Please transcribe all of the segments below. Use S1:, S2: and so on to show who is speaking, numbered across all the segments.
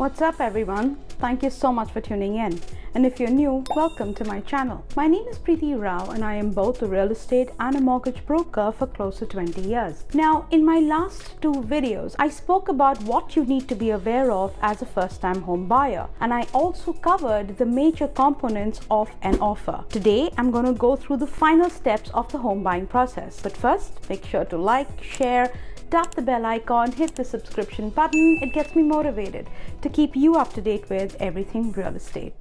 S1: What's up everyone? Thank you so much for tuning in. And if you're new, welcome to my channel. My name is Preeti and I am both a real estate and a mortgage broker for close to 20 years. Now, in my last two videos, I spoke about what you need to be aware of as a first-time home buyer. And I also covered the major components of an offer. Today, I'm going to go through the final steps of the home buying process. But first, make sure to like, share, tap the bell icon, hit the subscription button. It gets me motivated to keep you up to date with everything real estate.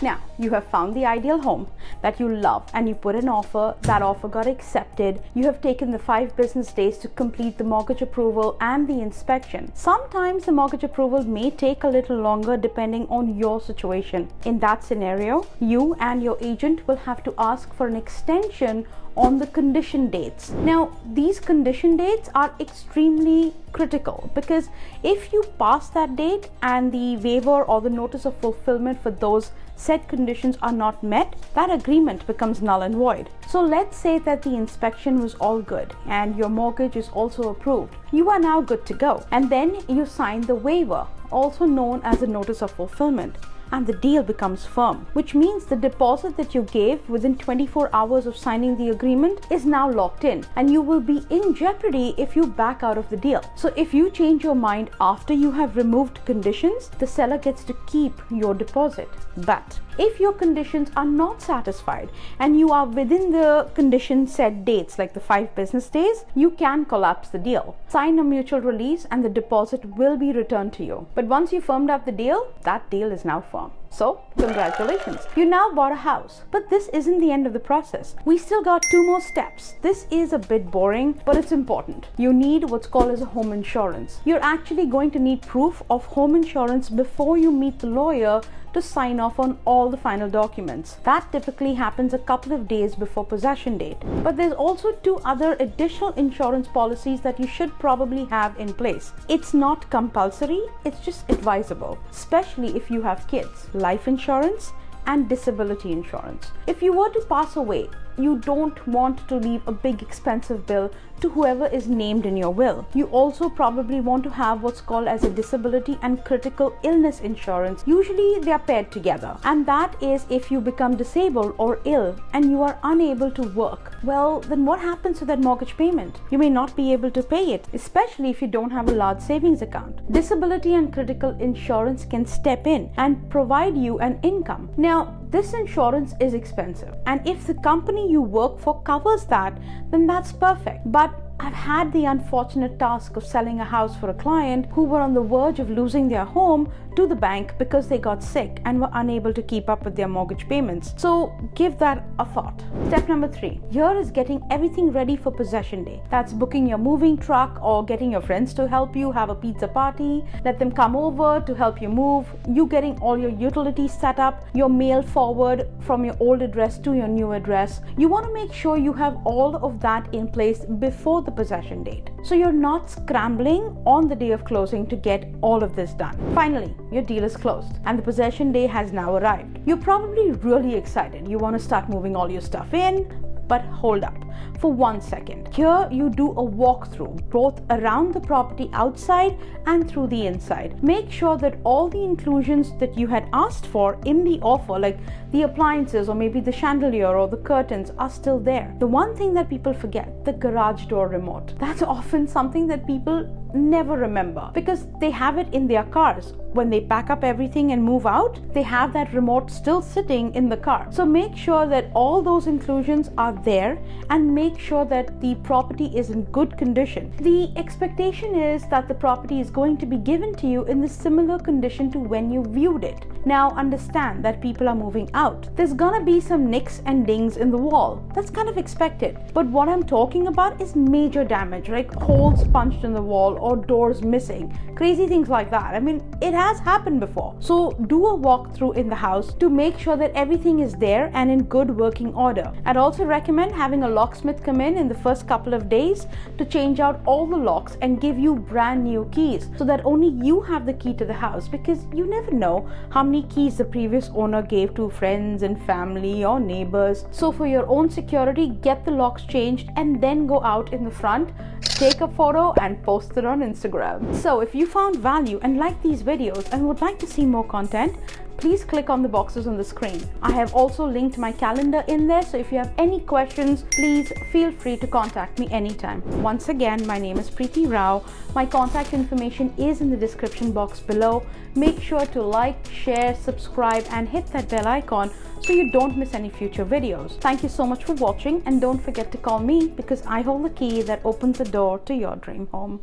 S1: Now, you have found the ideal home that you love and you put an offer, that offer got accepted. You have taken the 5 business days to complete the mortgage approval and the inspection. Sometimes the mortgage approval may take a little longer depending on your situation. In that scenario, you and your agent will have to ask for an extension on the condition dates. Now, these condition dates are extremely critical because if you pass that date and the waiver or the notice of fulfillment for those said conditions are not met, that agreement becomes null and void. So let's say that the inspection was all good and your mortgage is also approved. You are now good to go. And then you sign the waiver, also known as a notice of fulfillment. And the deal becomes firm, which means the deposit that you gave within 24 hours of signing the agreement is now locked in, and you will be in jeopardy if you back out of the deal. So if you change your mind after you have removed conditions, the seller gets to keep your deposit. But if your conditions are not satisfied and you are within the condition set dates, like the 5 business days, you can collapse the deal. Sign a mutual release and the deposit will be returned to you. But once you firmed up the deal, that deal is now firm. So, congratulations. You now bought a house. But this isn't the end of the process. We still got 2 more steps. This is a bit boring, but it's important. You need what's called as a home insurance. You're actually going to need proof of home insurance before you meet the lawyer to sign off on all the final documents. That typically happens a couple of days before possession date. But there's also 2 other additional insurance policies that you should probably have in place. It's not compulsory, it's just advisable, especially if you have kids. Life insurance and disability insurance. If you were to pass away, you don't want to leave a big expensive bill to whoever is named in your will. You also probably want to have what's called as a disability and critical illness insurance. Usually they are paired together, and that is if you become disabled or ill and you are unable to work. Well, then what happens to that mortgage payment? You may not be able to pay it, especially if you don't have a large savings account. Disability and critical insurance can step in and provide you an income. Now, this insurance is expensive, and if the company you work for covers that, then that's perfect. But I've had the unfortunate task of selling a house for a client who were on the verge of losing their home to the bank because they got sick and were unable to keep up with their mortgage payments. So give that a thought. Step number 3. Here is getting everything ready for possession day. That's booking your moving truck or getting your friends to help you have a pizza party, let them come over to help you move, you getting all your utilities set up, your mail forward from your old address to your new address. You want to make sure you have all of that in place before the possession date, so you're not scrambling on the day of closing to get all of this done. Finally, your deal is closed and the possession day has now arrived. You're probably really excited. You want to start moving all your stuff in, but hold up for 1 second. Here you do a walkthrough both around the property outside and through the inside. Make sure that all the inclusions that you had asked for in the offer, like the appliances or maybe the chandelier or the curtains, are still there. The one thing that people forget, the garage door remote. That's often something that people never remember because they have it in their cars. When they pack up everything and move out, they have that remote still sitting in the car. So make sure that all those inclusions are there and make sure that the property is in good condition. The expectation is that the property is going to be given to you in the similar condition to when you viewed it. Now understand that people are moving out. There's gonna be some nicks and dings in the wall. That's kind of expected. But what I'm talking about is major damage, like holes punched in the wall or doors missing, crazy things like that. I mean, it has happened before. So do a walkthrough in the house to make sure that everything is there and in good working order. I'd also recommend having a locksmith locksmith come in the first couple of days to change out all the locks and give you brand new keys so that only you have the key to the house, because you never know how many keys the previous owner gave to friends and family or neighbors. So for your own security, get the locks changed and then go out in the front, take a photo and post it on Instagram. So if you found value and like these videos and would like to see more content, please click on the boxes on the screen. I have also linked my calendar in there, so if you have any questions, please feel free to contact me anytime. Once again, my name is Preeti Rao. My contact information is in the description box below. Make sure to like, share, subscribe and hit that bell icon so you don't miss any future videos. Thank you so much for watching, and don't forget to call me because I hold the key that opens the door to your dream home.